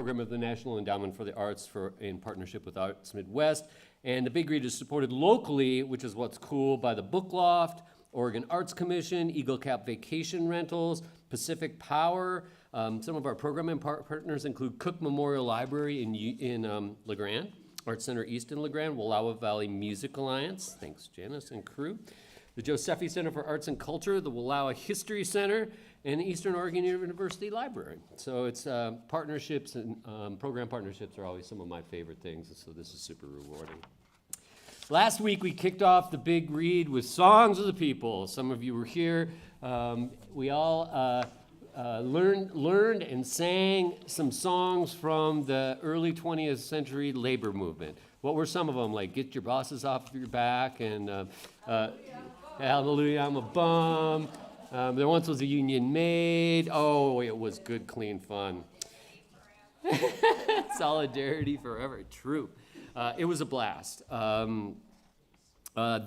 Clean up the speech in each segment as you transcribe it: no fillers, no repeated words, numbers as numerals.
program of the National Endowment for the Arts in partnership with Arts Midwest. And the Big Read is supported locally, which is what's cool, by the Book Loft, Oregon Arts Commission, Eagle Cap Vacation Rentals, Pacific Power. Some of our programming partners include Cook Memorial Library in LeGrand, Arts Center East in LeGrand, Wallowa Valley Music Alliance, thanks Janice and crew, the Josephi Center for Arts and Culture, the Wallowa History Center, and Eastern Oregon University Library. So it's partnerships and program partnerships are always some of my favorite things, and so this is super rewarding. Last week we kicked off the Big Read with Songs of the People. Some of you were here. We all learned and sang some songs from the early 20th century labor movement. What were some of them? Like Get Your Bosses Off Your Back and Hallelujah, I'm a Bum. There once was a Union Maid. Oh, it was good, clean fun. Solidarity forever, true. It was a blast.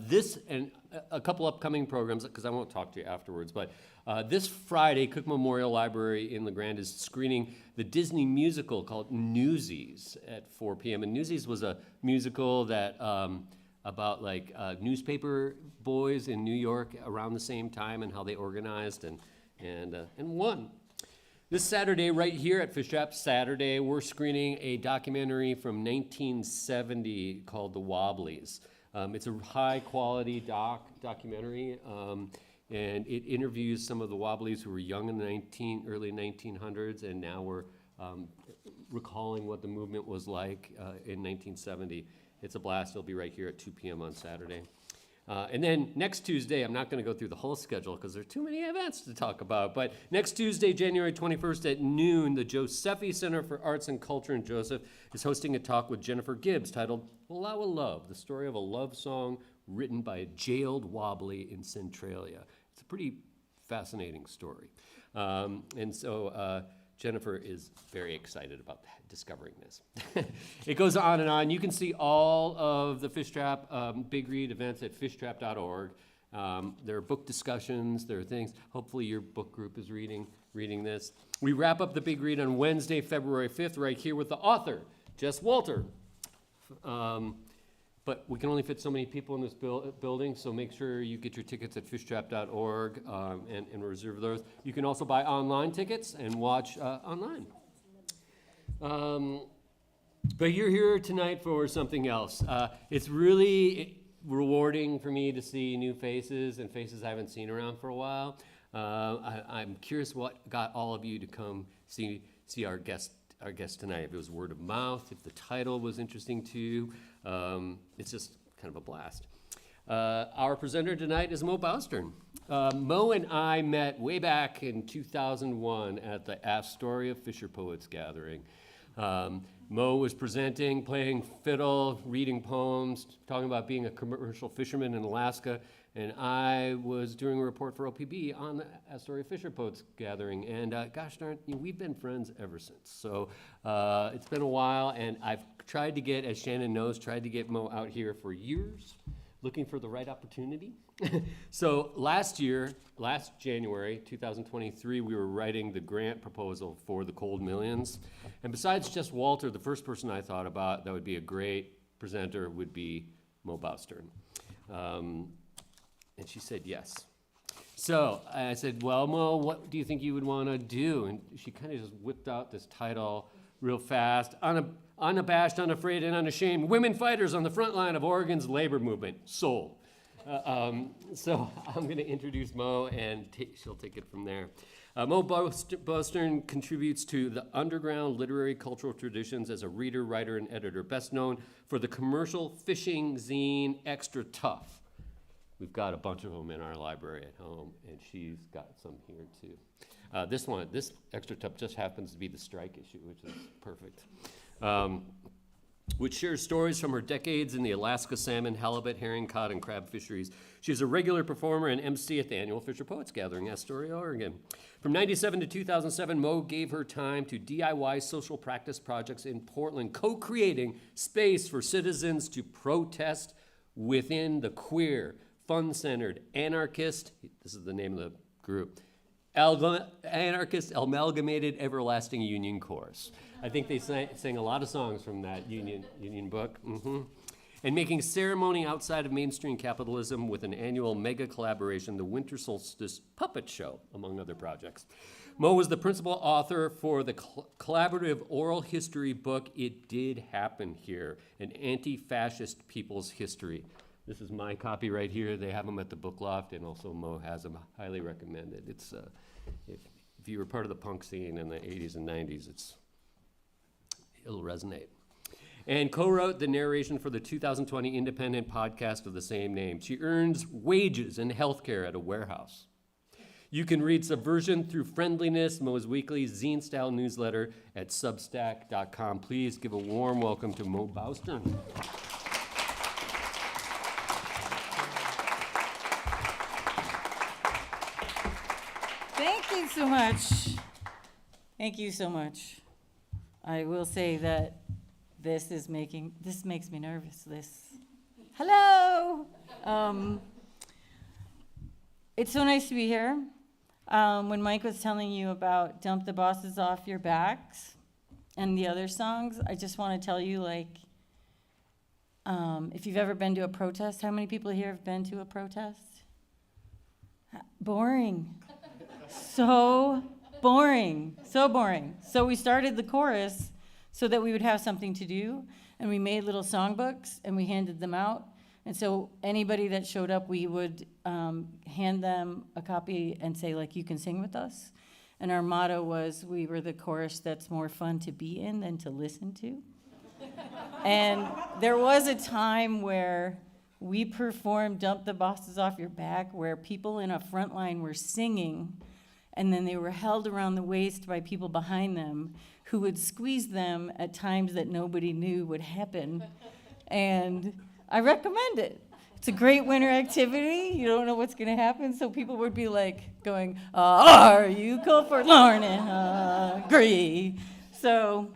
This and a couple upcoming programs, because I won't talk to you afterwards, but this Friday, Cook Memorial Library in LeGrand is screening the Disney musical called Newsies at 4 p.m. And Newsies was a musical that about like newspaper boys in New York around the same time and how they organized and won. This Saturday, right here at Fish Trap Saturday, we're screening a documentary from 1970 called The Wobblies. It's a high-quality documentary, and it interviews some of the Wobblies who were young in the early 1900s, and now we're recalling what the movement was like in 1970. It's a blast. It'll be right here at 2 p.m. on Saturday. And then next Tuesday, I'm not going to go through the whole schedule because there are too many events to talk about, but next Tuesday, January 21st at noon, the Josephi Center for Arts and Culture in Joseph is hosting a talk with Jennifer Gibbs titled Wallowa Love, the story of a love song written by a jailed Wobbly in Centralia. It's a pretty fascinating story. And so Jennifer is very excited about discovering this. It goes on and on. You can see all of the Fish Trap Big Read events at fishtrap.org. There are book discussions. There are things. Hopefully your book group is reading this. We wrap up the Big Read on Wednesday, February 5th, right here with the author, Jess Walter. But we can only fit so many people in this building, so make sure you get your tickets at fishtrap.org and reserve those. You can also buy online tickets and watch online. But you're here tonight for something else. It's really rewarding for me to see new faces and faces I haven't seen around for a while. I'm curious what got all of you to come see our guest tonight. If it was word of mouth, if the title was interesting to you, it's just kind of a blast. Our presenter tonight is Moe Bowstern. Moe and I met way back in 2001 at the Astoria Fisher Poets Gathering. Moe was presenting, playing fiddle, reading poems, talking about being a commercial fisherman in Alaska, and I was doing a report for OPB on the Astoria Fisher Poets Gathering, and gosh darn, we've been friends ever since. So it's been a while, and I've tried to get, as Shannon knows, tried to get Moe out here for years, looking for the right opportunity. So last January, 2023, we were writing the grant proposal for the Cold Millions. And besides Jess Walter, the first person I thought about that would be a great presenter would be Moe Bowstern. And she said yes. So I said, well, Moe, what do you think you would want to do? And she kind of just whipped out this title real fast. Unabashed, Unafraid, and Unashamed. Women fighters on the front line of Oregon's labor movement. Sold. So I'm going to introduce Moe, and she'll take it from there. Moe Bowstern contributes to the underground literary cultural traditions as a reader, writer, and editor, best known for the commercial fishing zine Extra Tough. We've got a bunch of them in our library at home, and she's got some here too. This Extra Tough just happens to be the strike issue, which is perfect. Which shares stories from her decades in the Alaska salmon, halibut, herring, cod, and crab fisheries. She's a regular performer and MC at the annual Fisher Poets Gathering, Astoria, Oregon. From 1997 to 2007, Moe gave her time to DIY social practice projects in Portland, co-creating space for citizens to protest within the queer, fun-centered, anarchist, this is the name of the group, Anarchist Amalgamated Everlasting Union Chorus. I think they sang a lot of songs from that union book. And making ceremony outside of mainstream capitalism with an annual mega collaboration, the Winter Solstice Puppet Show, among other projects. Moe was the principal author for the collaborative oral history book, It Did Happen Here, an anti-fascist people's history. This is my copy right here. They have them at the Book Loft, and also Moe has them. Highly recommended. It's if you were part of the punk scene in the 80s and 90s, it'll resonate. And co-wrote the narration for the 2020 independent podcast of the same name. She earns wages and healthcare at a warehouse. You can read Subversion Through Friendliness, Moe's weekly zine-style newsletter at substack.com. Please give a warm welcome to Moe Bowstern. Thank you so much. Thank you so much. I will say that this makes me nervous. Hello. It's so nice to be here. When Mike was telling you about Dump the Bosses Off Your Backs and the other songs, I just want to tell you, if you've ever been to a protest, how many people here have been to a protest? Boring. So boring. So boring. So we started the chorus so that we would have something to do, and we made little songbooks, and we handed them out. And so anybody that showed up, we would hand them a copy and say, you can sing with us. And our motto was, we were the chorus that's more fun to be in than to listen to. And there was a time where we performed Dump the Bosses Off Your Back, where people in a front line were singing, and then they were held around the waist by people behind them who would squeeze them at times that nobody knew would happen. And I recommend it. It's a great winter activity. You don't know what's going to happen, so people would be going, are you cold for Lorne and hungry? So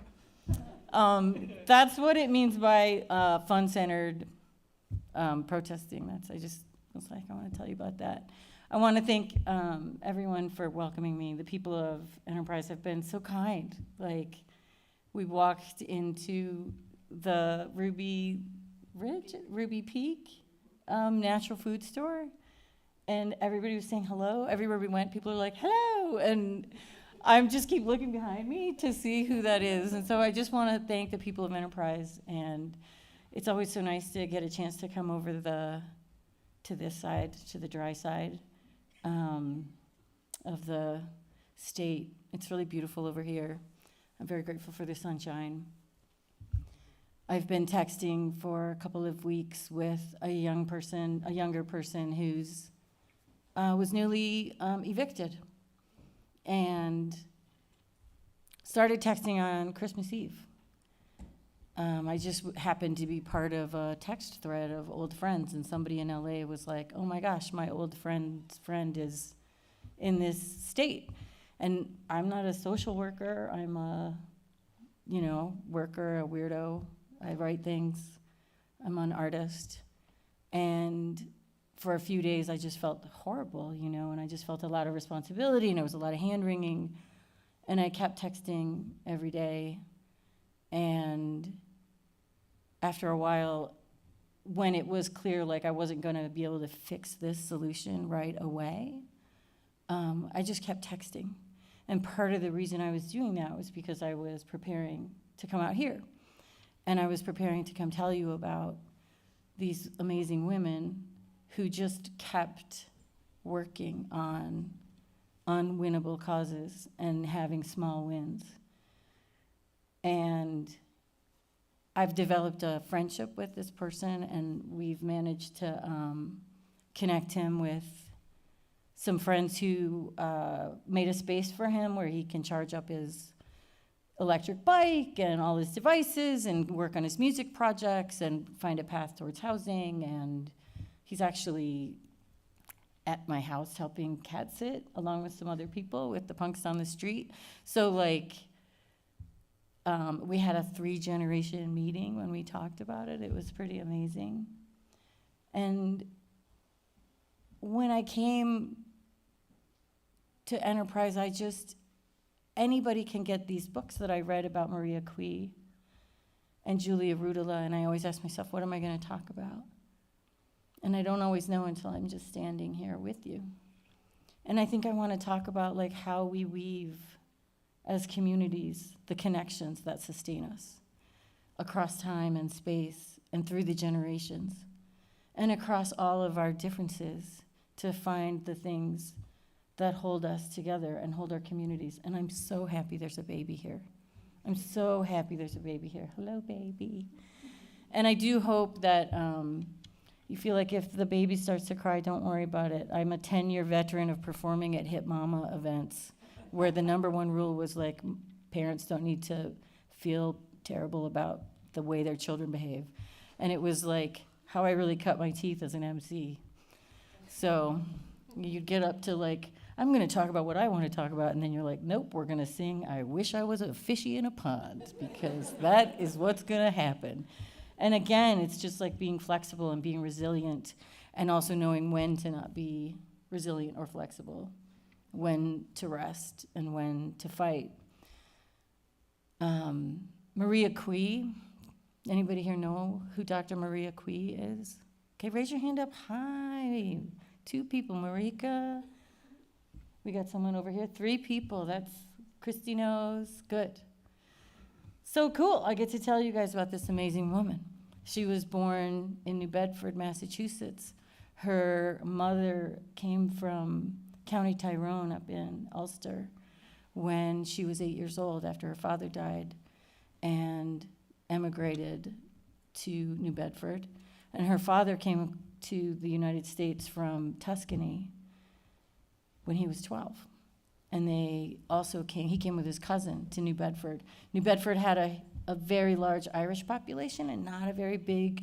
that's what it means by fun-centered protesting. I want to tell you about that. I want to thank everyone for welcoming me. The people of Enterprise have been so kind. We walked into the Ruby Peak natural food store, and everybody was saying hello. Everywhere we went, people were like, hello, and I just keep looking behind me to see who that is. And so I just want to thank the people of Enterprise, and it's always so nice to get a chance to come over to this side, to the dry side of the state. It's really beautiful over here. I'm very grateful for the sunshine. I've been texting for a couple of weeks with a younger person who's was newly evicted, and started texting on Christmas Eve. I just happened to be part of a text thread of old friends, and somebody in LA was like, oh my gosh, my old friend's friend is in this state. And I'm not a social worker. I'm a, worker, a weirdo. I write things. I'm an artist. And for a few days, I just felt horrible, and I just felt a lot of responsibility, and there was a lot of hand-wringing. And I kept texting every day. And after a while, when it was clear I wasn't going to be able to fix this solution right away, I just kept texting. And part of the reason I was doing that was because I was preparing to come out here. And I was preparing to come tell you about these amazing women who just kept working on unwinnable causes and having small wins. And I've developed a friendship with this person, and we've managed to connect him with some friends who made a space for him where he can charge up his electric bike and all his devices and work on his music projects and find a path towards housing. And he's actually at my house helping cat sit along with some other people with the punks on the street. So we had a 3-generation meeting when we talked about it. It was pretty amazing. And when I came to Enterprise, anybody can get these books that I read about Marie Equi and Julia Ruuttila, and I always ask myself, what am I going to talk about? And I don't always know until I'm just standing here with you. And I think I want to talk about like how we weave as communities the connections that sustain us across time and space and through the generations and across all of our differences to find the things that hold us together and hold our communities. And I'm so happy there's a baby here. I'm so happy there's a baby here. Hello, baby. And I do hope that you feel like if the baby starts to cry, don't worry about it. I'm a 10-year veteran of performing at Hip Mama events where the number one rule was like parents don't need to feel terrible about the way their children behave. And it was like how I really cut my teeth as an MC. So you get up to like, I'm going to talk about what I want to talk about, and then you're like, nope, we're going to sing I Wish I Was a Fishy in a Pond, because that is what's going to happen. And again, it's just like being flexible and being resilient, and also knowing when to not be resilient or flexible, when to rest and when to fight. Marie Equi, anybody here know who Dr. Marie Equi is? Okay, raise your hand up. Hi. 2 people. Marika. We got someone over here. 3 people. That's Christy knows. Good. So cool. I get to tell you guys about this amazing woman. She was born in New Bedford, Massachusetts. Her mother came from County Tyrone up in Ulster when she was 8 years old after her father died and emigrated to New Bedford. And her father came to the United States from Tuscany when he was 12. And he came with his cousin to New Bedford. New Bedford had a very large Irish population and not a very big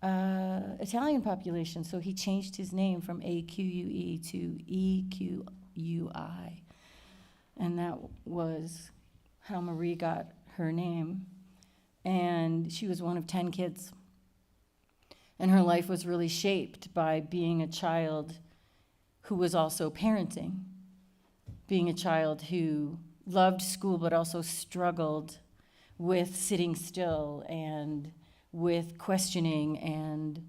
Italian population. So he changed his name from AQUE to EQUI. And that was how Marie got her name. And she was one of 10 kids. And her life was really shaped by being a child who was also parenting, being a child who loved school but also struggled with sitting still and with questioning. And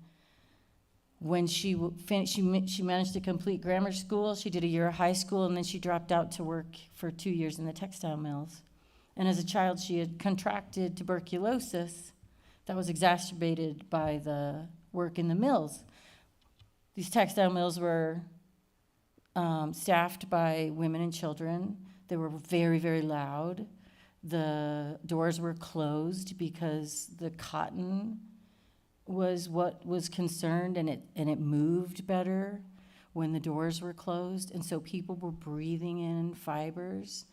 when she managed to complete grammar school, she did a year of high school, and then she dropped out to work for 2 years in the textile mills. And as a child, she had contracted tuberculosis that was exacerbated by the work in the mills. These textile mills were staffed by women and children. They were very, very loud. The doors were closed because the cotton was what was concerned, and it moved better when the doors were closed, and so people were breathing in fibers.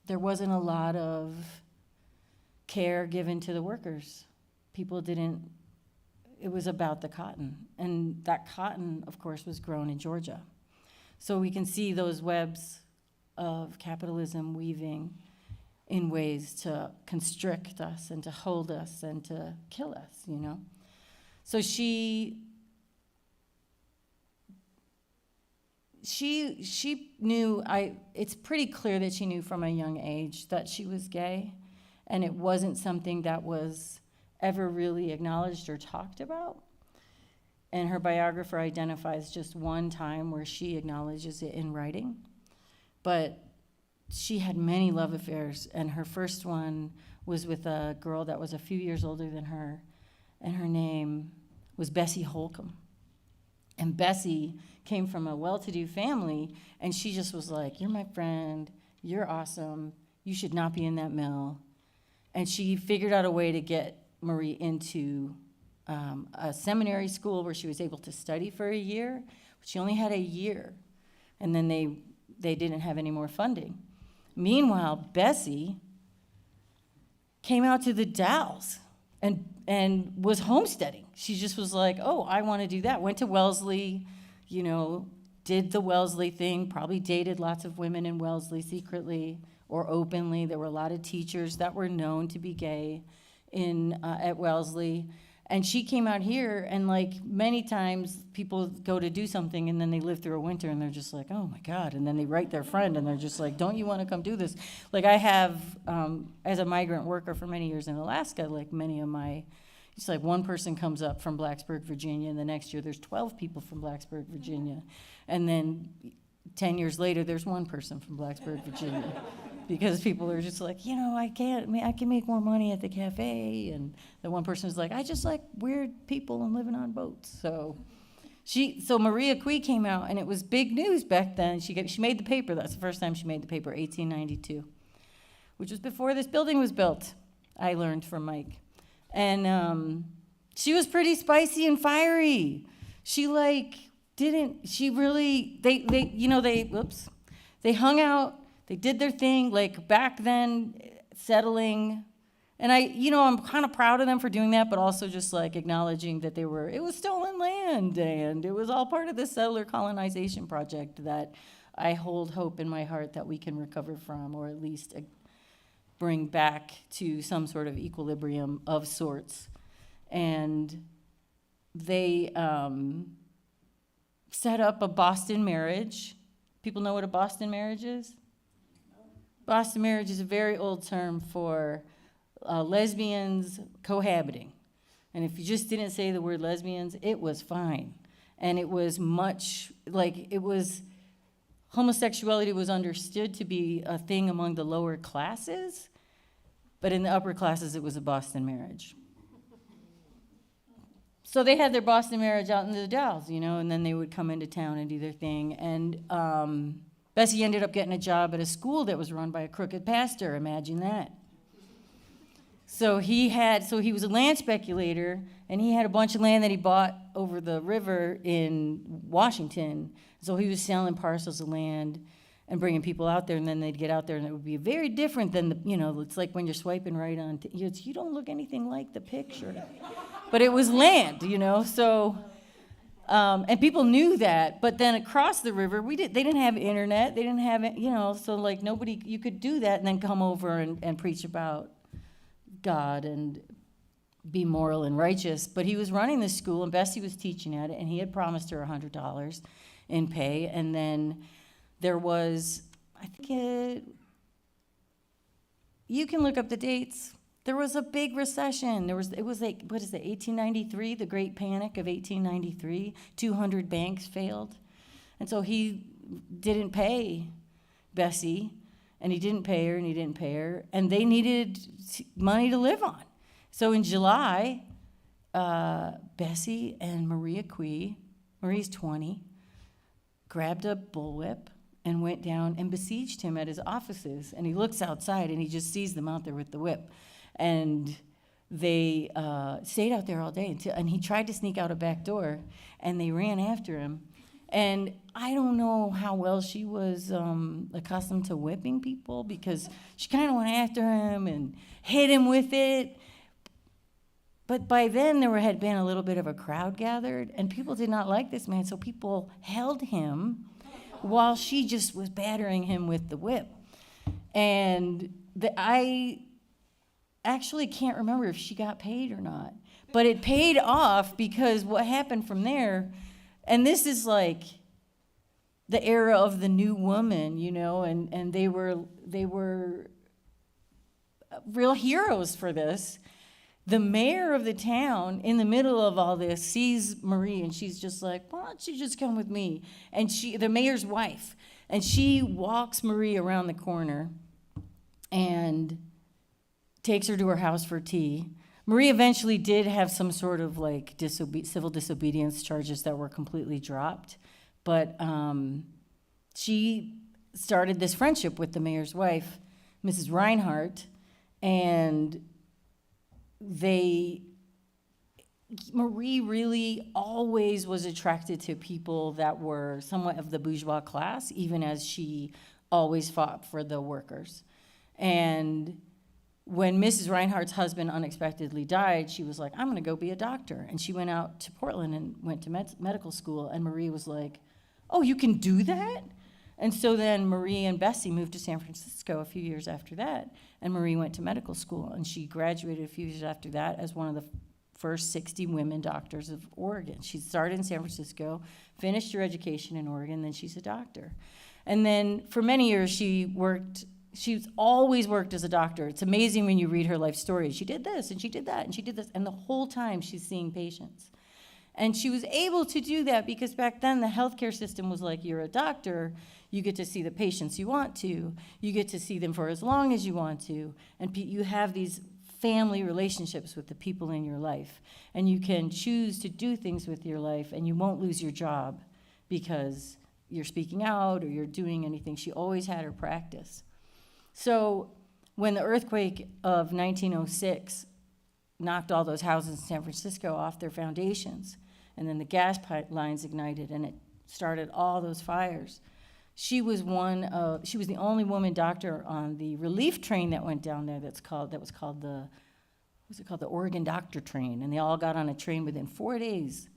There wasn't a lot of care given to the workers. It was about the cotton. And that cotton, of course, was grown in Georgia. So we can see those webs of capitalism weaving in ways to constrict us and to hold us and to kill us, you know? So she knew, it's pretty clear that she knew from a young age that she was gay, and it wasn't something that was ever really acknowledged or talked about. And her biographer identifies just one time where she acknowledges it in writing. But she had many love affairs, and her first one was with a girl that was a few years older than her, and her name was Bessie Holcomb. And Bessie came from a well-to-do family, and she just was like, you're my friend, you're awesome, you should not be in that mill. And she figured out a way to get Marie into a seminary school where she was able to study for a year. She only had a year, and then they didn't have any more funding. Meanwhile, Bessie came out to the Dalles and was homesteading. She just was like, oh, I want to do that. Went to Wellesley, you know, did the Wellesley thing, probably dated lots of women in Wellesley secretly or openly. There were a lot of teachers that were known to be gay at Wellesley. And she came out here, and like many times people go to do something and then they live through a winter and they're just like, oh my God. And then they write their friend and they're just like, don't you want to come do this? Like I have, as a migrant worker for many years in Alaska, like many of my, it's like one person comes up from Blacksburg, Virginia, and the next year there's 12 people from Blacksburg, Virginia. And then 10 years later, there's one person from Blacksburg, Virginia. Because people are just like, I can make more money at the cafe. And the one person is like, I just like weird people and living on boats. So Marie Equi came out, and it was big news back then. She made the paper. That's the first time she made the paper, 1892, which was before this building was built, I learned from Mike. And she was pretty spicy and fiery. They hung out. They did their thing, like back then, settling. And I'm kind of proud of them for doing that, but also just like acknowledging that it was stolen land, and it was all part of the settler colonization project that I hold hope in my heart that we can recover from, or at least bring back to some sort of equilibrium of sorts. And they set up a Boston marriage. People know what a Boston marriage is? Boston marriage is a very old term for lesbians cohabiting. And if you just didn't say the word lesbians, it was fine. And it was homosexuality was understood to be a thing among the lower classes, but in the upper classes, it was a Boston marriage. So they had their Boston marriage out in the Dalles, and then they would come into town and do their thing. And Bessie ended up getting a job at a school that was run by a crooked pastor. Imagine that. So he was a land speculator, and he had a bunch of land that he bought over the river in Washington. So he was selling parcels of land and bringing people out there, and then they'd get out there, and it would be very different than it's like when you're swiping right on, you don't look anything like the picture. But it was land, so... and people knew that, but then across the river, they didn't have internet, they didn't have it, so like nobody, you could do that and then come over and preach about God and be moral and righteous. But he was running this school, and Bessie was teaching at it, and he had promised her $100 in pay. And then there was, you can look up the dates. There was a big recession. It was like, 1893, the Great Panic of 1893. 200 banks failed. And so he didn't pay Bessie, and he didn't pay her, and he didn't pay her, and they needed money to live on. So in July, Bessie and Marie Equi, Marie's 20, grabbed a bullwhip and went down and besieged him at his offices. And he looks outside, and he just sees them out there with the whip. And they stayed out there all day and he tried to sneak out a back door, and they ran after him. And I don't know how well she was accustomed to whipping people, because she kind of went after him and hit him with it. But by then there had been a little bit of a crowd gathered, and people did not like this man, so people held him while she just was battering him with the whip. And I actually can't remember if she got paid or not, but it paid off, because what happened from there, and this is like the era of the new woman, and they were real heroes for this. The mayor of the town, in the middle of all this, sees Marie, and she's just like, why don't you just come with me? And the mayor's wife, and she walks Marie around the corner and takes her to her house for tea. Marie eventually did have some sort of like civil disobedience charges that were completely dropped, but she started this friendship with the mayor's wife, Mrs. Reinhardt, and Marie really always was attracted to people that were somewhat of the bourgeois class, even as she always fought for the workers. And when Mrs. Reinhardt's husband unexpectedly died, she was like, I'm going to go be a doctor. And she went out to Portland and went to medical school. And Marie was like, oh, you can do that? And so then Marie and Bessie moved to San Francisco a few years after that. And Marie went to medical school. And she graduated a few years after that as one of the first 60 women doctors of Oregon. She started in San Francisco, finished her education in Oregon, then she's a doctor. And then for many years she's always worked as a doctor. It's amazing when you read her life story. She did this, and she did that, and she did this, and the whole time she's seeing patients. And she was able to do that because back then the healthcare system was like, you're a doctor, you get to see the patients you want to, you get to see them for as long as you want to, and you have these family relationships with the people in your life, and you can choose to do things with your life, and you won't lose your job because you're speaking out or you're doing anything. She always had her practice. So when the earthquake of 1906 knocked all those houses in San Francisco off their foundations, and then the gas pipelines ignited, and it started all those fires, she was the only woman doctor on the relief train that went down there that was called the Oregon Doctor Train, and they all got on a train within 4 days,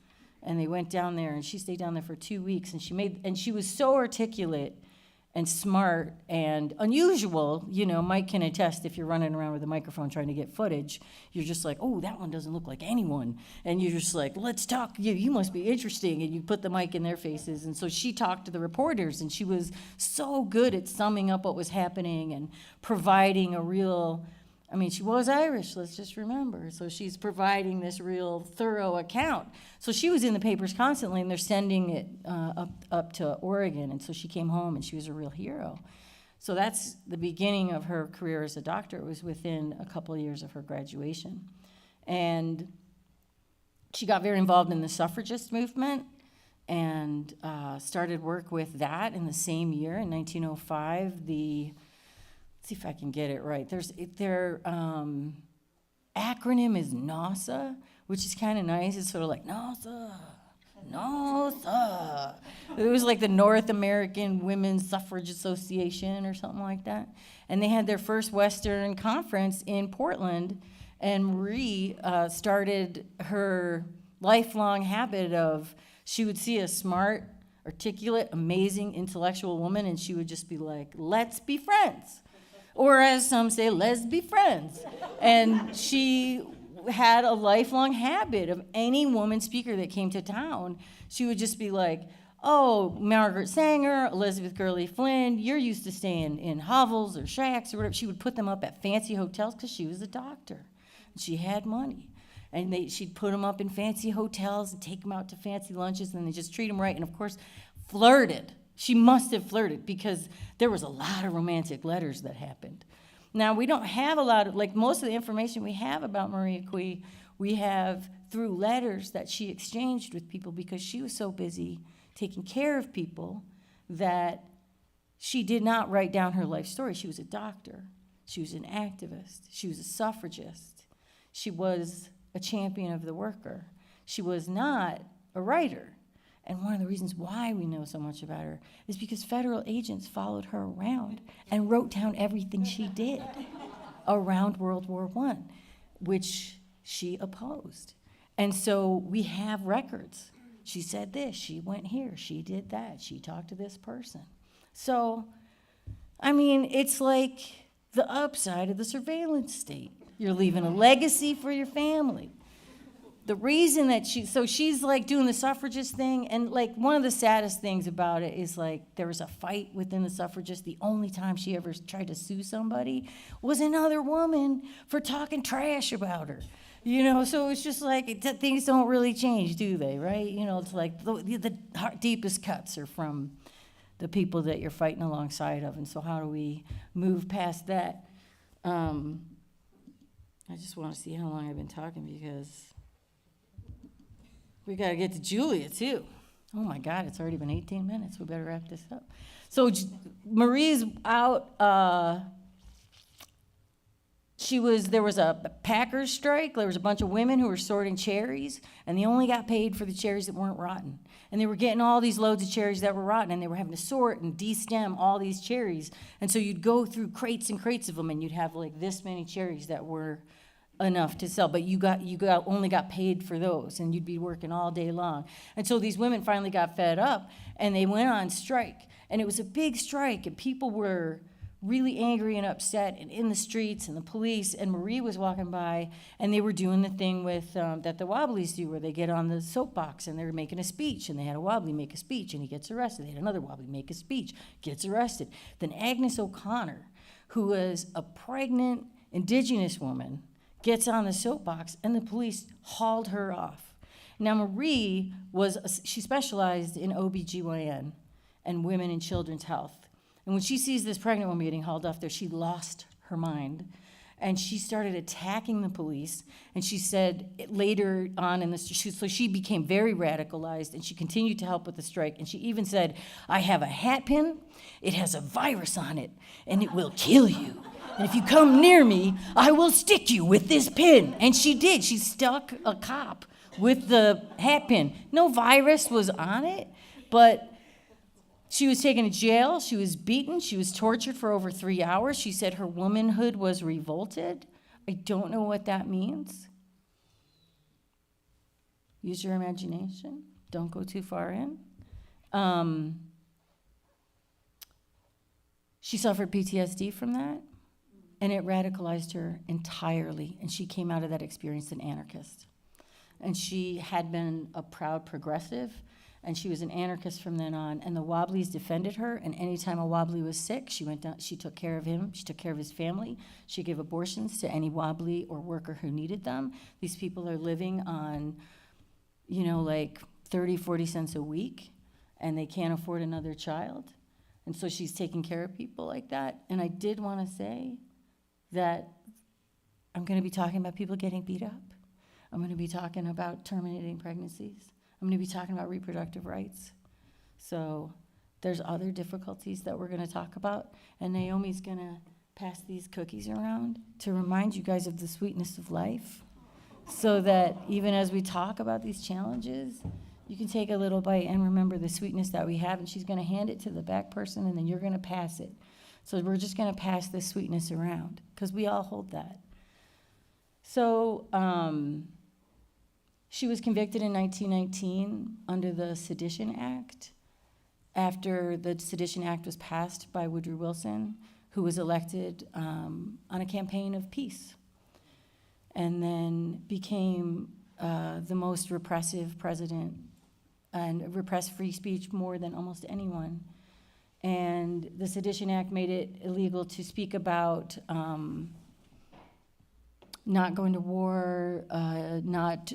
and they went down there, and she stayed down there for 2 weeks, and she was so articulate and smart and unusual. Mike can attest, if you're running around with a microphone trying to get footage, you're just like, oh, that one doesn't look like anyone. And you're just like, let's talk, you must be interesting. And you put the mic in their faces. And so she talked to the reporters, and she was so good at summing up what was happening and providing she was Irish, let's just remember. So she's providing this real thorough account. So she was in the papers constantly, and they're sending it up to Oregon. And so she came home, and she was a real hero. So that's the beginning of her career as a doctor. It was within a couple of years of her graduation. And she got very involved in the suffragist movement and started work with that in the same year, in 1905. Let's see if I can get it right. Their acronym is NASA, which is kind of nice. It's sort of like NASA. It was like the North American Women's Suffrage Association or something like that. And they had their first Western conference in Portland, and Marie started her lifelong habit of, she would see a smart, articulate, amazing, intellectual woman, and she would just be like, let's be friends. Or as some say, let's be friends. And she had a lifelong habit of any woman speaker that came to town, she would just be like, oh, Margaret Sanger, Elizabeth Gurley Flynn, you're used to staying in hovels or shacks or whatever. She would put them up at fancy hotels because she was a doctor. And she had money. And she'd put them up in fancy hotels and take them out to fancy lunches, and they just treat them right. And, of course, flirted. She must have flirted because there was a lot of romantic letters that happened. Now, we don't have a lot of, most of the information we have about Marie Equi, we have through letters that she exchanged with people because she was so busy taking care of people that she did not write down her life story. She was a doctor. She was an activist. She was a suffragist. She was a champion of the worker. She was not a writer. And one of the reasons why we know so much about her is because federal agents followed her around and wrote down everything she did around World War I, which she opposed. And so we have records. She said this, she went here, she did that, she talked to this person. So, it's like the upside of the surveillance state. You're leaving a legacy for your family. The reason that she's doing the suffragist thing, and one of the saddest things about it is there was a fight within the suffragists. The only time she ever tried to sue somebody was another woman for talking trash about her. So it's just things don't really change, do they, right? It's like the deepest cuts are from the people that you're fighting alongside of, and so how do we move past that? I just want to see how long I've been talking because we got to get to Julia, too. Oh, my God, it's already been 18 minutes. We better wrap this up. So Marie's out. There was a Packers strike. There was a bunch of women who were sorting cherries, and they only got paid for the cherries that weren't rotten. And they were getting all these loads of cherries that were rotten, and they were having to sort and de-stem all these cherries. And so you'd go through crates and crates of them, and you'd have this many cherries that were enough to sell, but you only got paid for those, and you'd be working all day long. And so these women finally got fed up, and they went on strike, and it was a big strike, and people were really angry and upset and in the streets and the police, and Marie was walking by, and they were doing the thing with that the Wobblies do, where they get on the soapbox and they're making a speech, and they had a Wobbly make a speech and he gets arrested. They had another Wobbly make a speech, gets arrested. Then Agnes O'Connor, who was a pregnant Indigenous woman, gets on the soapbox and the police hauled her off. Now Marie she specialized in OBGYN and women and children's health. And when she sees this pregnant woman getting hauled off there, she lost her mind. And she started attacking the police. And she said later on so she became very radicalized, and she continued to help with the strike. And she even said, I have a hat pin, it has a virus on it, and it will kill you. And if you come near me, I will stick you with this pin. And she did. She stuck a cop with the hat pin. No virus was on it, but she was taken to jail, she was beaten, she was tortured for over 3 hours. She said her womanhood was revolted. I don't know what that means. Use your imagination. Don't go too far in. She suffered PTSD from that, and it radicalized her entirely, and she came out of that experience an anarchist. And she had been a proud progressive, and she was an anarchist from then on, and the Wobblies defended her, and anytime a Wobbly was sick, she went down, she took care of him, she took care of his family, she gave abortions to any Wobbly or worker who needed them. These people are living on, like 30, 40 cents a week, and they can't afford another child. And so she's taking care of people like that. And I did want to say that I'm going to be talking about people getting beat up. I'm going to be talking about terminating pregnancies. I'm going to be talking about reproductive rights. So there's other difficulties that we're going to talk about, and Naomi's going to pass these cookies around to remind you guys of the sweetness of life, so that even as we talk about these challenges, you can take a little bite and remember the sweetness that we have. And she's going to hand it to the back person, and then you're going to pass it. So we're just going to pass this sweetness around, because we all hold that. So she was convicted in 1919 under the Sedition Act, after the Sedition Act was passed by Woodrow Wilson, who was elected on a campaign of peace, and then became the most repressive president and repressed free speech more than almost anyone. And the Sedition Act made it illegal to speak about not going to war, not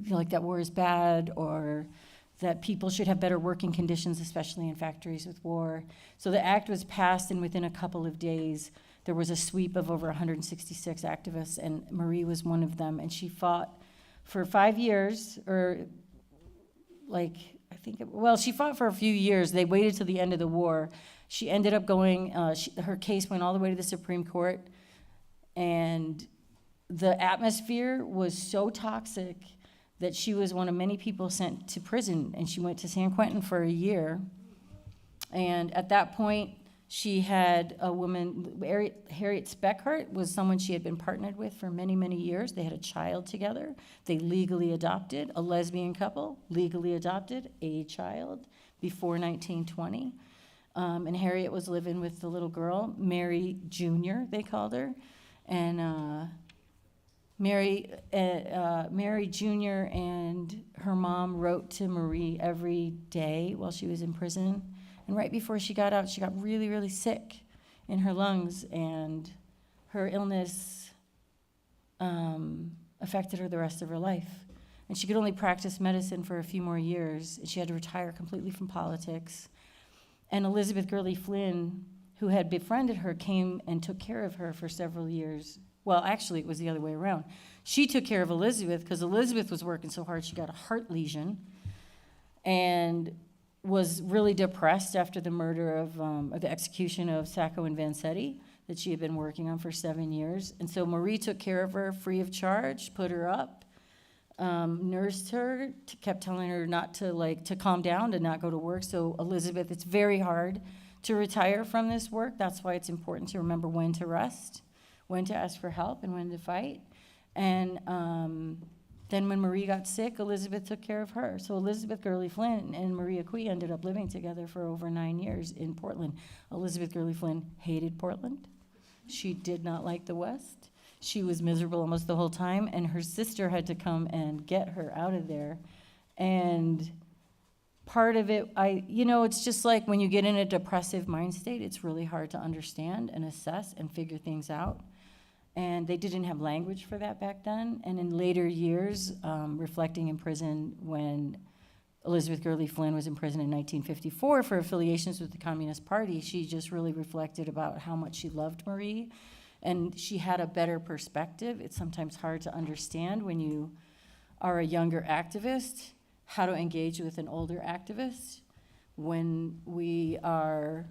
like that war is bad, or that people should have better working conditions, especially in factories with war. So the act was passed, and within a couple of days, there was a sweep of over 166 activists, and Marie was one of them. And she fought for 5 years, or she fought for a few years. They waited till the end of the war. She ended up going, her case went all the way to the Supreme Court, and the atmosphere was so toxic that she was one of many people sent to prison, and she went to San Quentin for a year. And at that point, she had a woman, Harriet Speckhart was someone she had been partnered with for many, many years. They had a child together. They legally adopted, a lesbian couple, legally adopted a child before 1920. And Harriet was living with the little girl, Mary Jr., they called her. And Mary Jr. and her mom wrote to Marie every day while she was in prison. And right before she got out, she got really, really sick in her lungs, and her illness affected her the rest of her life. And she could only practice medicine for a few more years, and she had to retire completely from politics. And Elizabeth Gurley Flynn, who had befriended her, came and took care of her for several years. Well, actually, it was the other way around. She took care of Elizabeth because Elizabeth was working so hard, she got a heart lesion and was really depressed after the murder of, or the execution of Sacco and Vanzetti that she had been working on for 7 years. And so Marie took care of her free of charge, put her up, nursed her, kept telling her not to to calm down, to not go to work. So Elizabeth, it's very hard to retire from this work. That's why it's important to remember when to rest, when to ask for help, and when to fight. And Then when Marie got sick, Elizabeth took care of her. So Elizabeth Gurley Flynn and Marie Equi ended up living together for over 9 years in Portland. Elizabeth Gurley Flynn hated Portland. She did not like the West. She was miserable almost the whole time, and her sister had to come and get her out of there. And part of it, it's just like when you get in a depressive mind state, it's really hard to understand and assess and figure things out. And they didn't have language for that back then. And in later years, reflecting in prison when Elizabeth Gurley Flynn was in prison in 1954 for affiliations with the Communist Party, she just really reflected about how much she loved Marie. And she had a better perspective. It's sometimes hard to understand when you are a younger activist, how to engage with an older activist when we are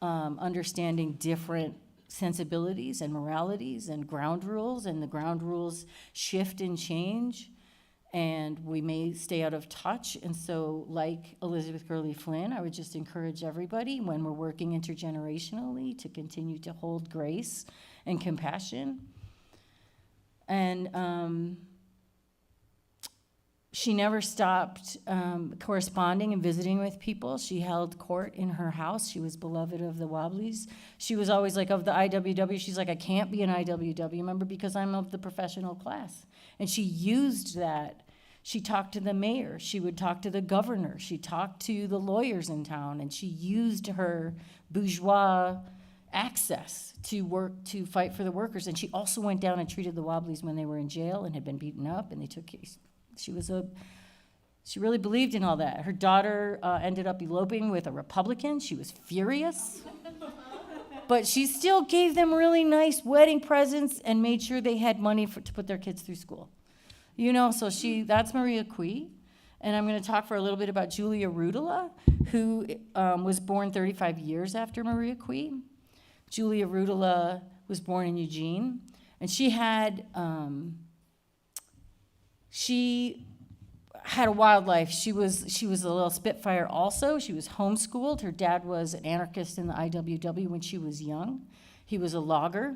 understanding different sensibilities and moralities and ground rules, and the ground rules shift and change, and we may stay out of touch. And so, like Elizabeth Gurley Flynn, I would just encourage everybody when we're working intergenerationally to continue to hold grace and compassion. And she never stopped corresponding and visiting with people. She held court in her house. She was beloved of the Wobblies. She was always like, of the IWW, she's like, I can't be an IWW member because I'm of the professional class. And she used that. She talked to the mayor. She would talk to the governor. She talked to the lawyers in town. And she used her bourgeois access to work, to fight for the workers. And she also went down and treated the Wobblies when they were in jail and had been beaten up, and they took case. She really believed in all that. Her daughter ended up eloping with a Republican. She was furious. But she still gave them really nice wedding presents and made sure they had money to put their kids through school. So that's Marie Equi. And I'm going to talk for a little bit about Julia Ruuttila, who was born 35 years after Marie Equi. Julia Ruuttila was born in Eugene, and she had a wild life. She was a little Spitfire also. She was homeschooled. Her dad was an anarchist in the IWW when she was young. He was a logger.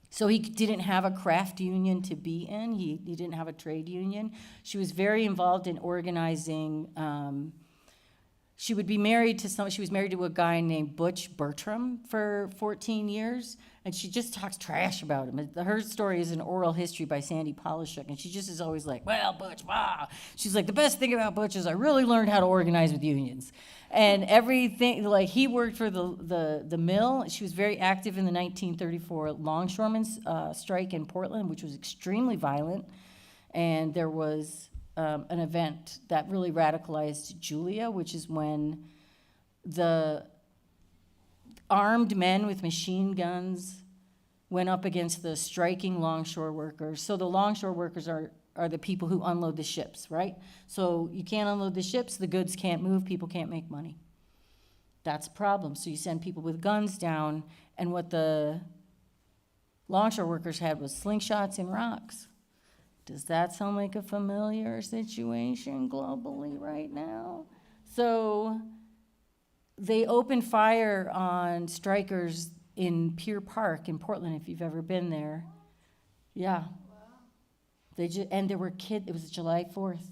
So he didn't have a craft union to be in. He didn't have a trade union. She was very involved in organizing. She was married to a guy named Butch Bertram for 14 years. And she just talks trash about him. Her story is an oral history by Sandy Polishuk, and she just is always like, well, Butch, wow. She's like, the best thing about Butch is I really learned how to organize with unions. And everything, like he worked for the mill. She was very active in the 1934 longshoremen's strike in Portland, which was extremely violent. And there was an event that really radicalized Julia, which is when the armed men with machine guns went up against the striking longshore workers. So the longshore workers are the people who unload the ships, right? So you can't unload the ships, the goods can't move, people can't make money. That's a problem. So you send people with guns down, and what the longshore workers had was slingshots and rocks. Does that sound like a familiar situation globally right now? So they opened fire on strikers in Pier Park in Portland, if you've ever been there. Yeah. And there were kids, it was July 4th,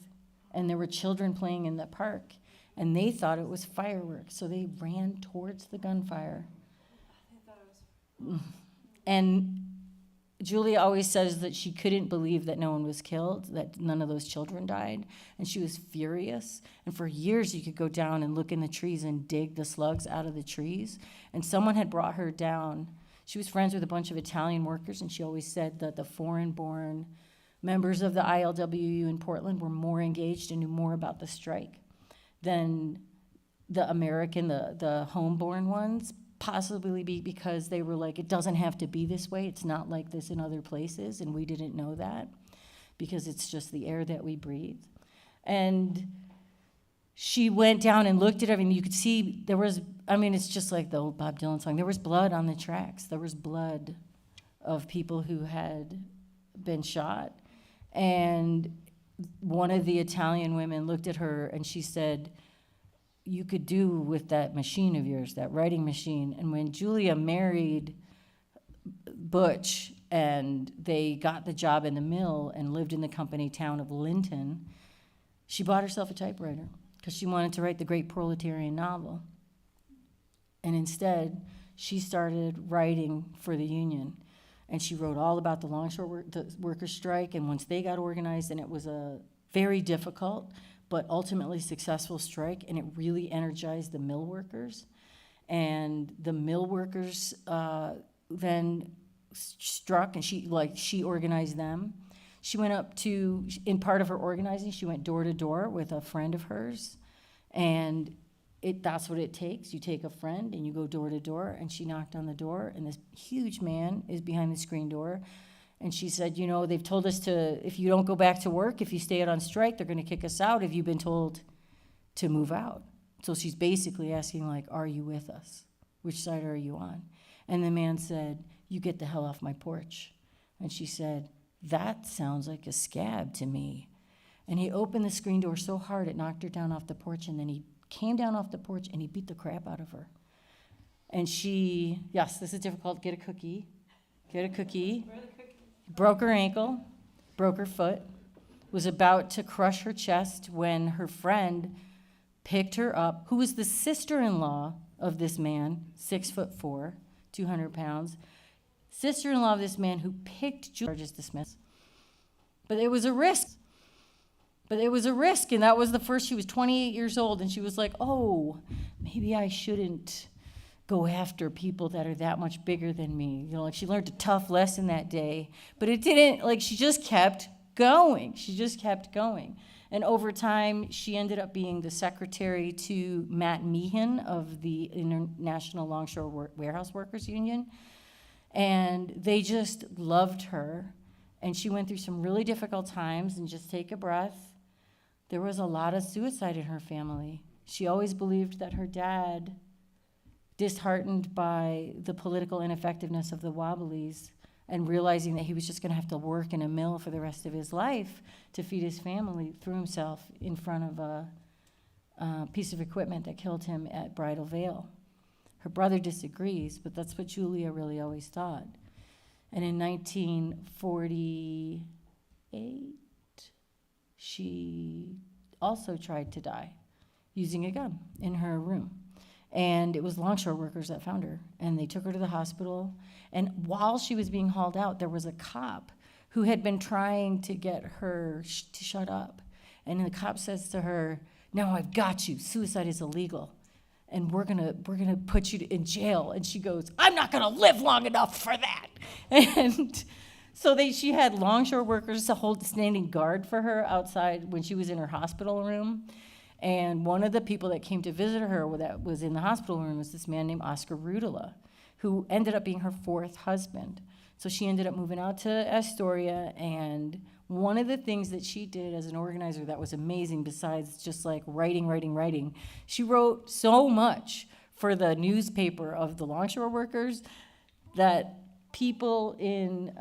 and there were children playing in the park, and they thought it was fireworks, so they ran towards the gunfire. And Julia always says that she couldn't believe that no one was killed, that none of those children died, and she was furious. And for years, you could go down and look in the trees and dig the slugs out of the trees. And someone had brought her down. She was friends with a bunch of Italian workers, and she always said that the foreign-born members of the ILWU in Portland were more engaged and knew more about the strike than the American, the homeborn ones. Possibly because they were like, it doesn't have to be this way. It's not like this in other places, and we didn't know that because it's just the air that we breathe. And she went down and looked at everything. You could see it's just like the old Bob Dylan song. There was blood on the tracks. There was blood of people who had been shot. And one of the Italian women looked at her and she said, you could do with that machine of yours, that writing machine. And when Julia married Butch, and they got the job in the mill and lived in the company town of Linton, she bought herself a typewriter because she wanted to write the great proletarian novel. And instead, she started writing for the union. And she wrote all about the longshore workers' strike, and once they got organized, and it was a very difficult but ultimately successful strike, and it really energized the mill workers. And the mill workers then struck, and she organized them. She went up to, in part of her organizing, she went door to door with a friend of hers, and that's what it takes. You take a friend and you go door to door, and she knocked on the door, and this huge man is behind the screen door, and she said, you know, they've told us to, if you don't go back to work, if you stay out on strike, they're gonna kick us out. Have you been told to move out? So she's basically asking, like, are you with us? Which side are you on? And the man said, you get the hell off my porch. And she said, that sounds like a scab to me. And he opened the screen door so hard it knocked her down off the porch, and then he came down off the porch and he beat the crap out of her. And she, yes, this is difficult, get a cookie, broke her ankle, broke her foot, was about to crush her chest when her friend picked her up, who was the sister-in-law of this man, 6'4", 200 pounds, sister-in-law of this man who picked Julia, charges dismissed. But it was a risk. And that was the first. She was 28 years old, and she was like, oh, maybe I shouldn't go after people that are that much bigger than me. You know, like, she learned a tough lesson that day, but it didn't, like, she just kept going. And over time, she ended up being the secretary to Matt Meehan of the International Longshore Warehouse Workers Union. And they just loved her. And she went through some really difficult times, and just take a breath. There was a lot of suicide in her family. She always believed that her dad, disheartened by the political ineffectiveness of the Wobblies, and realizing that he was just going to have to work in a mill for the rest of his life to feed his family, threw himself in front of a piece of equipment that killed him at Bridal Veil. Her brother disagrees, but that's what Julia really always thought. And in 1948, she also tried to die using a gun in her room. And it was longshore workers that found her, and they took her to the hospital. And while she was being hauled out, there was a cop who had been trying to get her to shut up. And the cop says to her, "Now I've got you. Suicide is illegal, and we're gonna put you in jail." And she goes, "I'm not gonna live long enough for that." And so she had longshore workers to hold standing guard for her outside when she was in her hospital room. And one of the people that came to visit her that was in the hospital room was this man named Julia Ruuttila, who ended up being her fourth husband. So she ended up moving out to Astoria, and one of the things that she did as an organizer that was amazing, besides just like writing, she wrote so much for the newspaper of the longshore workers that people in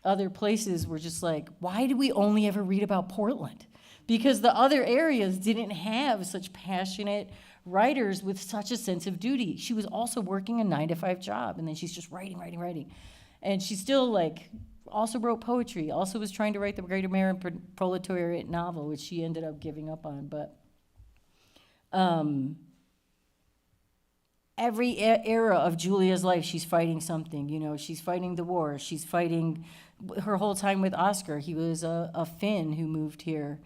other places were just like, why do we only ever read about Portland? Because the other areas didn't have such passionate writers with such a sense of duty. She was also working a 9-to-5 job, and then she's just writing. And she still also wrote poetry, also was trying to write the Great American Proletariat novel, which she ended up giving up on. But every era of Julia's life, she's fighting something. You know, she's fighting the war. She's fighting her whole time with Oscar. He was a Finn who moved here.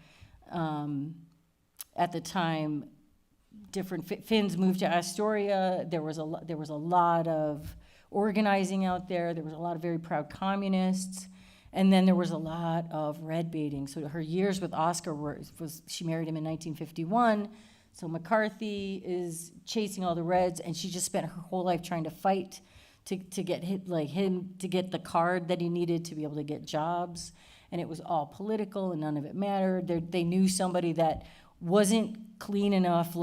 At the time, different Finns moved to Astoria. There was a lot of organizing out there. There was a lot of very proud communists. And then there was a lot of red baiting. So her years with Oscar she married him in 1951. So McCarthy is chasing all the Reds, and she just spent her whole life trying to fight to get him to get the card that he needed to be able to get jobs. And it was all political, and none of it mattered. They knew somebody that wasn't clean enough,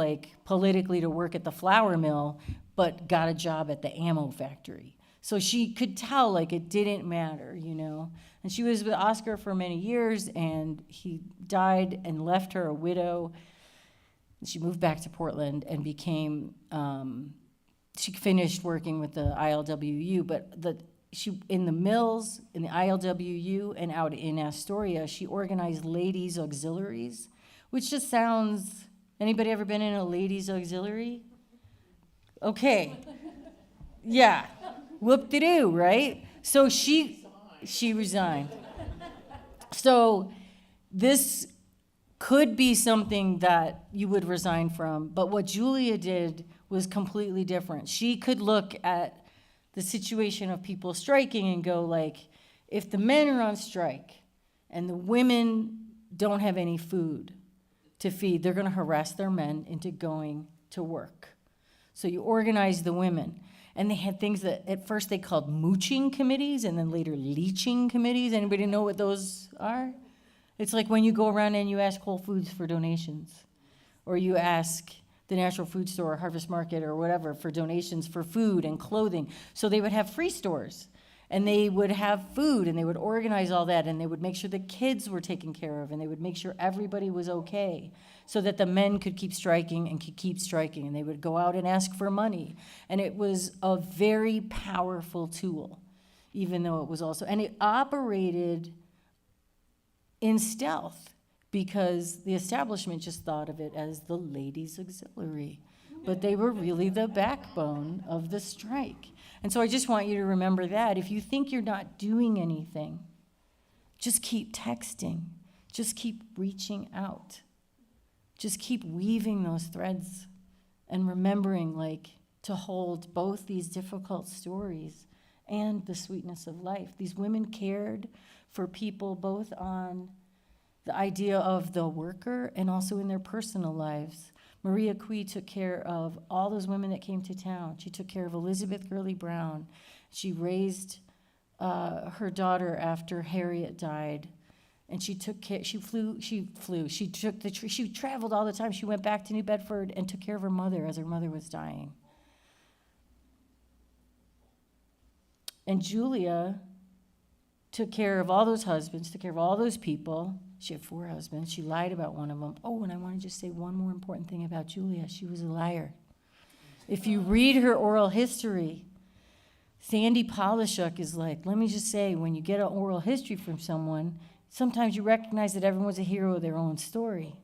politically, to work at the flour mill, but got a job at the ammo factory. So she could tell, it didn't matter, you know. And she was with Oscar for many years, and he died and left her a widow. She moved back to Portland and became, she finished working with the ILWU, but she in the mills, in the ILWU, and out in Astoria, she organized ladies' auxiliaries, which just sounds, anybody ever been in a ladies' auxiliary? Okay. Yeah. Whoop-de-doo, right? So she resigned. So this could be something that you would resign from, but what Julia did was completely different. She could look at the situation of people striking and go like, if the men are on strike and the women don't have any food to feed, they're going to harass their men into going to work. So you organize the women. And they had things that at first they called mooching committees and then later leeching committees. Anybody know what those are? It's like when you go around and you ask Whole Foods for donations, or you ask the Natural Food Store or Harvest Market or whatever for donations for food and clothing. So they would have free stores, and they would have food, and they would organize all that, and they would make sure the kids were taken care of, and they would make sure everybody was okay, so that the men could keep striking and could keep striking, and they would go out and ask for money. And it was a very powerful tool, even though it was also, and it operated in stealth because the establishment just thought of it as the ladies' auxiliary, but they were really the backbone of the strike. And so I just want you to remember that. If you think you're not doing anything, just keep texting, just keep reaching out. Just keep weaving those threads and remembering, like, to hold both these difficult stories and the sweetness of life. These women cared for people both on the idea of the worker and also in their personal lives. Maria Equi took care of all those women that came to town. She took care of Elizabeth Gurley Brown. She raised her daughter after Harriet died. And she took care, she traveled all the time. She went back to New Bedford and took care of her mother as her mother was dying. And Julia took care of all those husbands, took care of all those people. She had 4 husbands. She lied about one of them. Oh, and I want to just say one more important thing about Julia. She was a liar. If you read her oral history, Sandy Polishuk is like, let me just say, when you get an oral history from someone, sometimes you recognize that everyone's a hero of their own story.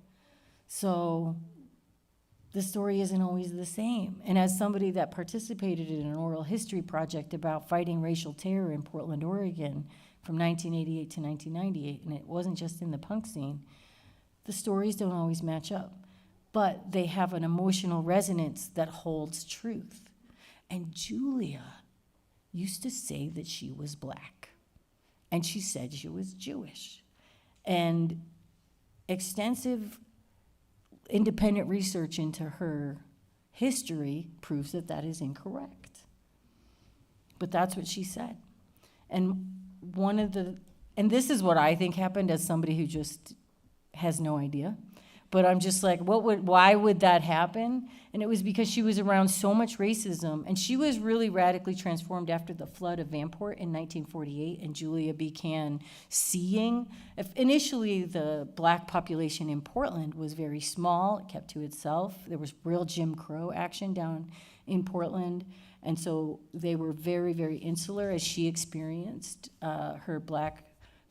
So the story isn't always the same. And as somebody that participated in an oral history project about fighting racial terror in Portland, Oregon from 1988 to 1998, and it wasn't just in the punk scene, the stories don't always match up. But they have an emotional resonance that holds truth. And Julia used to say that she was black. And she said she was Jewish. And extensive independent research into her history proves that that is incorrect. But that's what she said. And this is what I think happened as somebody who just has no idea. But I'm just like, why would that happen? And it was because she was around so much racism, and she was really radically transformed after the flood of Vanport in 1948, and Julia began seeing. Initially, the black population in Portland was very small, it kept to itself. There was real Jim Crow action down in Portland, and so they were very, very insular as she experienced her black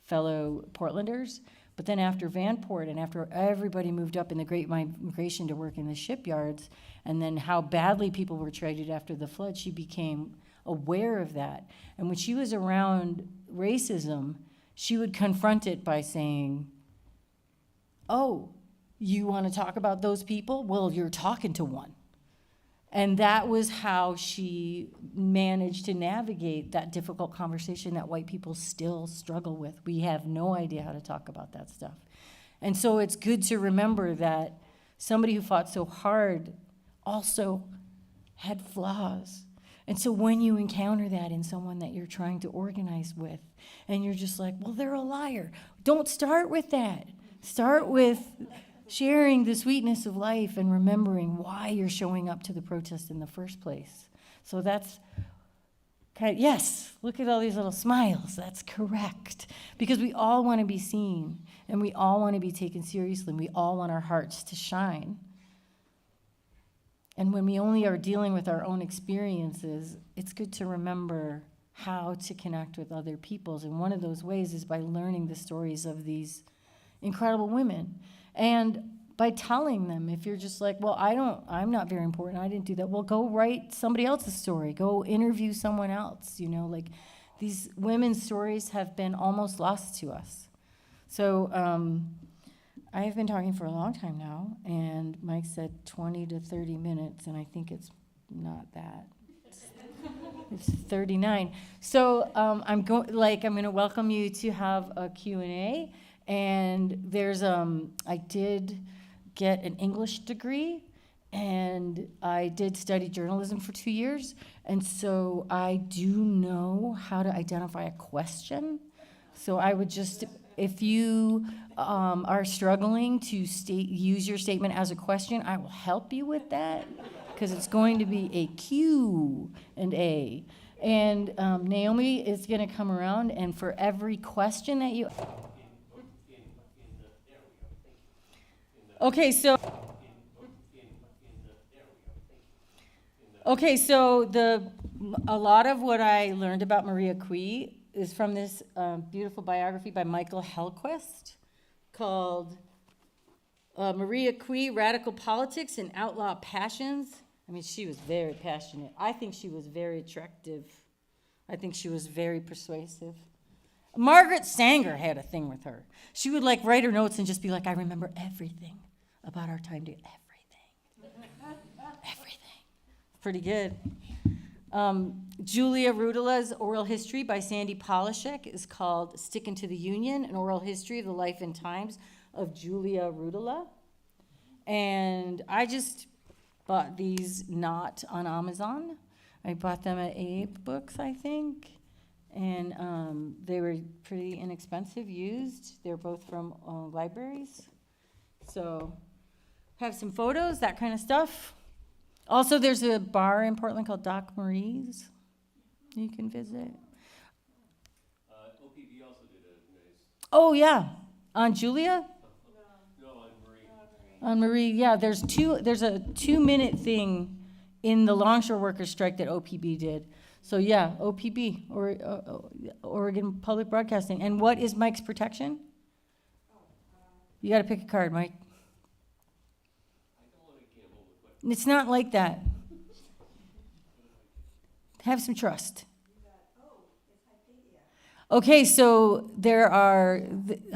fellow Portlanders. But then after Vanport and after everybody moved up in the Great Migration to work in the shipyards, and then how badly people were treated after the flood, she became aware of that. And when she was around racism, she would confront it by saying, oh, you want to talk about those people? Well, you're talking to one. And that was how she managed to navigate that difficult conversation that white people still struggle with. We have no idea how to talk about that stuff. And so it's good to remember that somebody who fought so hard also had flaws. And so when you encounter that in someone that you're trying to organize with, and you're just like, well, they're a liar, don't start with that. Start with sharing the sweetness of life and remembering why you're showing up to the protest in the first place. So that's yes, look at all these little smiles. That's correct. Because we all want to be seen, and we all want to be taken seriously, and we all want our hearts to shine. And when we only are dealing with our own experiences, it's good to remember how to connect with other peoples. And one of those ways is by learning the stories of these incredible women. And by telling them, if you're just like, well, I'm not very important, I didn't do that. Well, go write somebody else's story. Go interview someone else, like these women's stories have been almost lost to us. So I have been talking for a long time now, and Mike said 20 to 30 minutes, and I think it's not that. It's 39. So I'm going to welcome you to have a Q&A, and there's I did get an English degree, and I did study journalism for 2 years, and so I do know how to identify a question. So I would just, if you are struggling to use your statement as a question, I will help you with that, because it's going to be a Q&A. And Naomi is going to come around, and for every question that you... Okay, so a lot of what I learned about Maria Equi is from this beautiful biography by Michael Hellquist called Maria Equi, Radical Politics and Outlaw Passions. I mean, she was very passionate. I think she was very attractive. I think she was very persuasive. Margaret Sanger had a thing with her. She would write her notes and just be like, I remember everything about our time together. Everything. Pretty good. Julia Ruuttila's Oral History by Sandy Polishek is called Stickin' to the Union, an oral history of the life and times of Julia Ruuttila. And I just bought these not on Amazon. I bought them at Abe Books, I think. And they were pretty inexpensive, used. They're both from libraries. So have some photos, that kind of stuff. Also, there's a bar in Portland called Doc Marie's you can visit. OPB also did a nice... Oh, yeah. On Julia? No, on Marie. On Marie, yeah. There's a 2-minute thing in the longshore workers strike that OPB did. So, yeah, OPB, or Oregon Public Broadcasting. And what is Mike's protection? You got to pick a card, Mike. It's not like that. Have some trust. Okay, so there are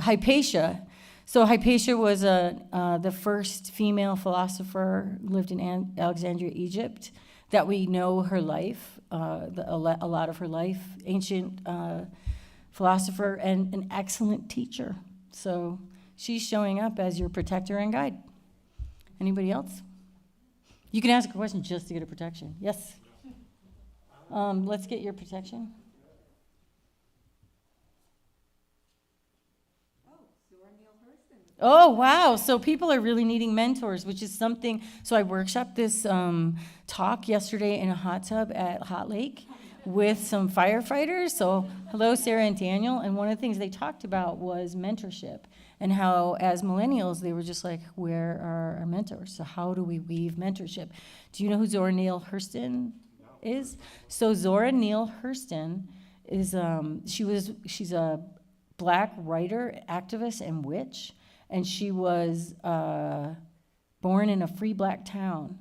Hypatia. So Hypatia was the first female philosopher, lived in Alexandria, Egypt, that we know her life, a lot of her life, ancient philosopher and an excellent teacher. So she's showing up as your protector and guide. Anybody else? You can ask a question just to get a protection. Yes? Let's get your protection. Oh, wow. So people are really needing mentors, which is something. So I workshopped this talk yesterday in a hot tub at Hot Lake with some firefighters. So hello, Sarah and Daniel. And one of the things they talked about was mentorship. And how, as millennials, they were just like, where are our mentors? So how do we weave mentorship? Do you know who Zora Neale Hurston is? So Zora Neale Hurston is, she's a Black writer, activist, and witch. And she was born in a free Black town.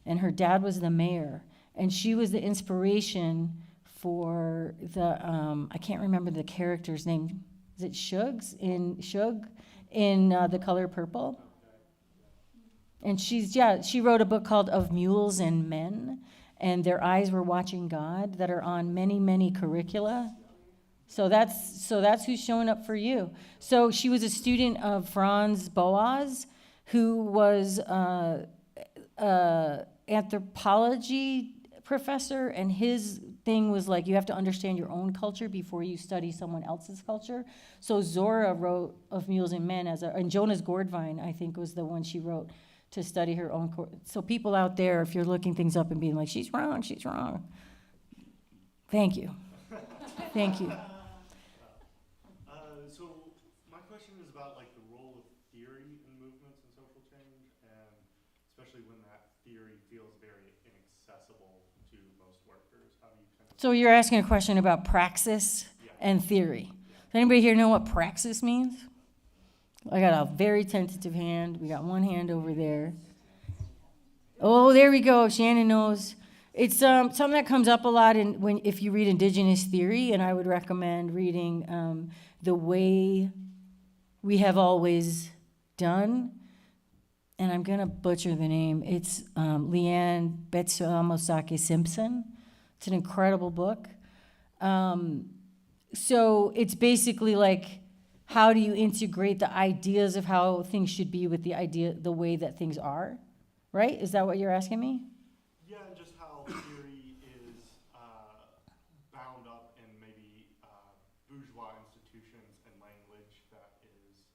And her dad was the mayor. And she was the inspiration for the, I can't remember the character's name. Is it Shug in The Color Purple? And she wrote a book called Of Mules and Men, and Their Eyes Were Watching God, that are on many, many curricula. So that's who's showing up for you. So she was a student of Franz Boas, who was anthropology professor, and his thing was like, you have to understand your own culture before you study someone else's culture. So Zora wrote Of Mules and Men, and Jonas Gordvine, I think, was the one she wrote to study her own. So people out there, if you're looking things up and being like, she's wrong. Thank you. Thank you. So my question is about the role of theory in movements and social change, and especially when that theory feels very inaccessible to most workers? How do you kind of? So you're asking a question about praxis Yeah. and theory. Does anybody here know what praxis means? I got a very tentative hand. We got one hand over there. Oh, there we go. Shannon knows. It's something that comes up a lot if you read indigenous theory, and I would recommend reading The Way We Have Always Done. And I'm going to butcher the name. It's Leanne Betsuamosake Simpson. It's an incredible book. So it's basically like, how do you integrate the ideas of how things should be with the way that things are? Right? Is that what you're asking me? Yeah, and just how theory is bound up in maybe bourgeois institutions and language that is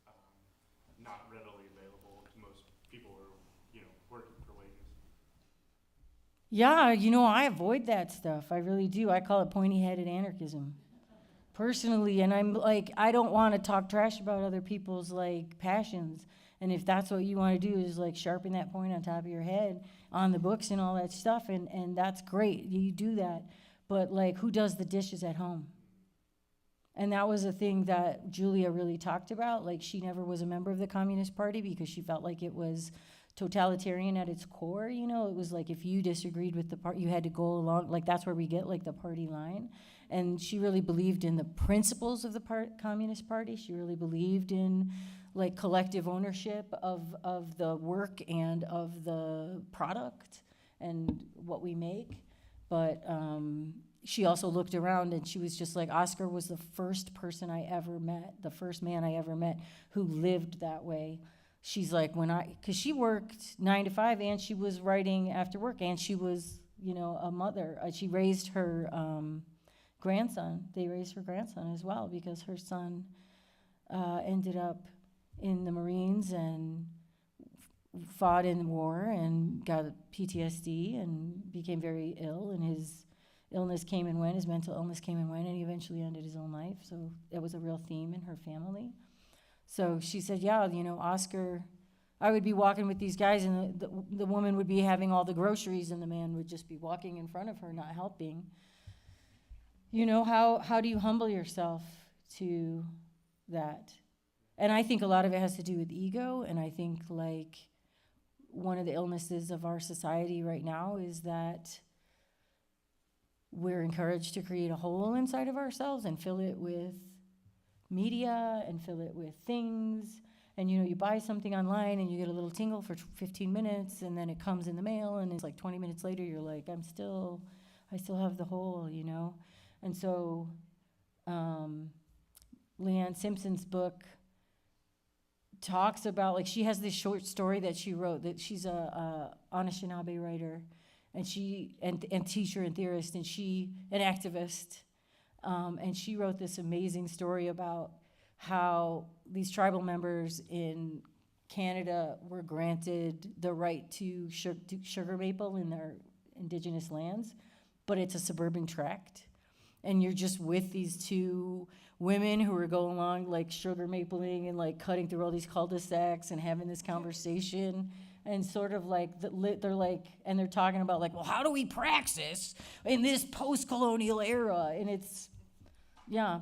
not readily available to most people who are, working for wages. Yeah, I avoid that stuff. I really do. I call it pointy-headed anarchism. Personally, and I'm like, I don't want to talk trash about other people's like passions. And if that's what you want to do is like sharpen that point on top of your head on the books and all that stuff, and that's great. You do that. But like, who does the dishes at home? And that was a thing that Julia really talked about. Like, she never was a member of the Communist Party because she felt like it was totalitarian at its core. It was like if you disagreed with the party, you had to go along. Like, that's where we get like the party line. And she really believed in the principles of the Communist Party. She really believed in like collective ownership of the work and of the product and what we make. But she also looked around and she was just like, Oscar was the first person I ever met, the first man I ever met who lived that way. She's like, because she worked 9 to 5 and she was writing after work and she was, a mother. She raised her grandson. They raised her grandson as well because her son ended up in the Marines and fought in the war and got PTSD and became very ill, and his illness came and went, his mental illness came and went, and he eventually ended his own life. So that was a real theme in her family. So she said, yeah, Oscar, I would be walking with these guys and the woman would be having all the groceries and the man would just be walking in front of her, not helping. How do you humble yourself to that? And I think a lot of it has to do with ego, and I think like one of the illnesses of our society right now is that we're encouraged to create a hole inside of ourselves and fill it with media and fill it with things. And you buy something online and you get a little tingle for 15 minutes and then it comes in the mail and it's like 20 minutes later you're like, I still have the hole, And so Leanne Simpson's book talks about, like, she has this short story that she wrote, that she's a Unashamed writer and and teacher and theorist, and an activist, and she wrote this amazing story about how these tribal members in Canada were granted the right to sugar maple in their indigenous lands, but it's a suburban tract. And you're just with these two women who are going along like sugar mapling and like cutting through all these cul-de-sacs and having this conversation and sort of like they're talking about like, well, how do we praxis in this post-colonial era? And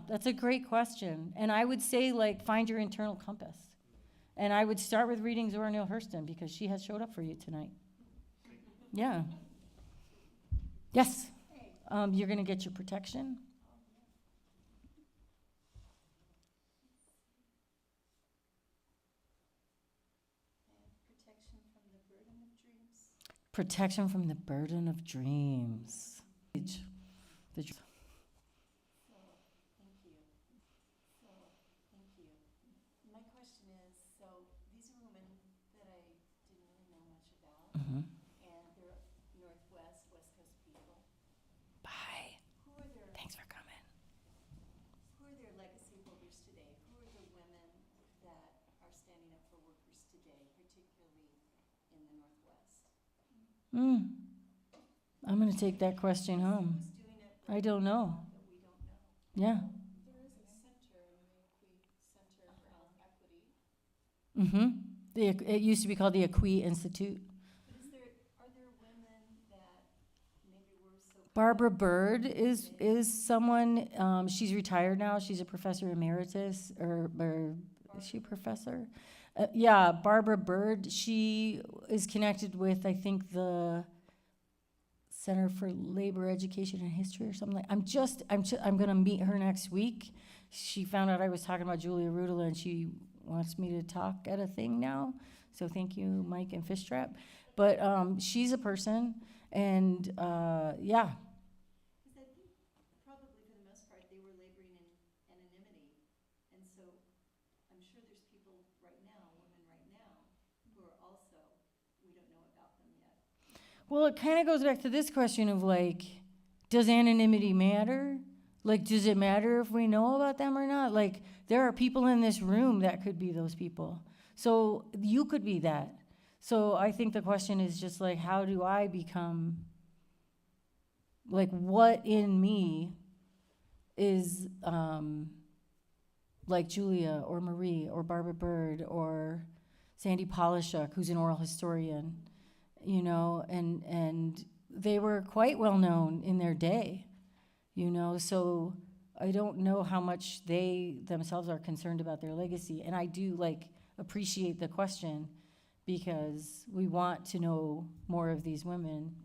that's a great question. And I would say like find your internal compass. And I would start with reading Zora Neale Hurston because she has showed up for you tonight. Yeah. Yes. You're going to get your protection. Protection from the burden of dreams. Thank you. My question is, so these are women that I didn't really know much about, Mm-hmm. and they're Northwest, West Coast people. Bye. Who are their Thanks for coming. legacy holders today? Who are the women that are standing up for workers today, particularly in the Northwest? I'm going to take that question home. Who's doing it I don't know. that we don't know? Yeah. There is a center in the Equi Center for Equity. Mm-hmm. It used to be called the Equi Institute. But are there women that maybe were so Barbara Bird is someone, she's retired now, she's a professor emeritus, or is she a professor? Yeah, Barbara Bird, she is connected with, I think, the Center for Labor Education and History or something I'm gonna meet her next week. She found out I was talking about Julia Ruuttila, and she wants me to talk at a thing now, so thank you, Mike and Fishtrap. But, she's a person, and, yeah. Because I think probably for the most part, they were laboring in anonymity. And so I'm sure there's people right now, women right now, who are also, we don't know about them yet. Well, it kind of goes back to this question of like, does anonymity matter? Like, does it matter if we know about them or not? Like, there are people in this room that could be those people. So you could be that. So I think the question is just like, how do I become, like, what in me is like Julia or Marie or Barbara Bird or Sandy Polishuk, who's an oral historian, you know, and they were quite well known in their day, you know, so I don't know how much they themselves are concerned about their legacy. And I do like appreciate the question because we want to know more of these women.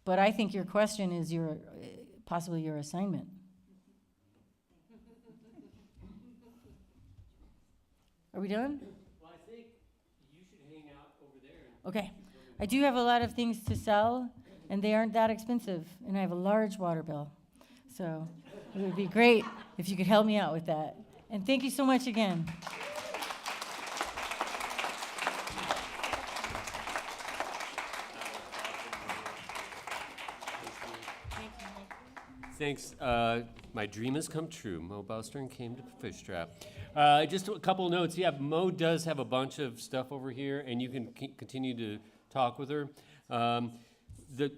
But I think your question is your possibly your assignment. Are we done? Well, I think you should hang out over there. Okay. I do have a lot of things to sell, and they aren't that expensive, and I have a large water bill. So it would be great if you could help me out with that. And thank you so much again. Thanks. My dream has come true. Moe Bowstern came to Fishtrap. Just a couple notes. Yeah, Moe does have a bunch of stuff over here, and you can continue to talk with her. The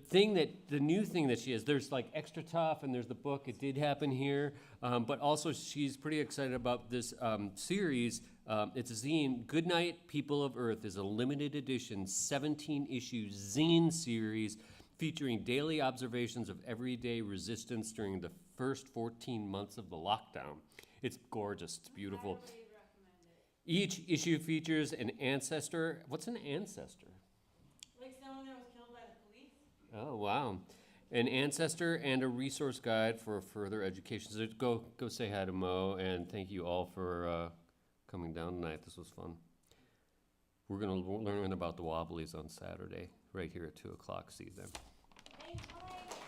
new thing that she has, there's like Extra Tough, and there's the book. It did happen here, but also she's pretty excited about this series. It's a zine. Goodnight, People of Earth is a limited edition 17-issue zine series featuring daily observations of everyday resistance during the first 14 months of the lockdown. It's gorgeous. It's beautiful. Each issue features an ancestor. What's an ancestor? Like someone that was killed by the police? Oh, wow. An ancestor and a resource guide for further education. So go say hi to Moe, and thank you all for coming down tonight. This was fun. We're going to learn about the Wobblies on Saturday, right here at 2 o'clock. See you then. Thanks, bye.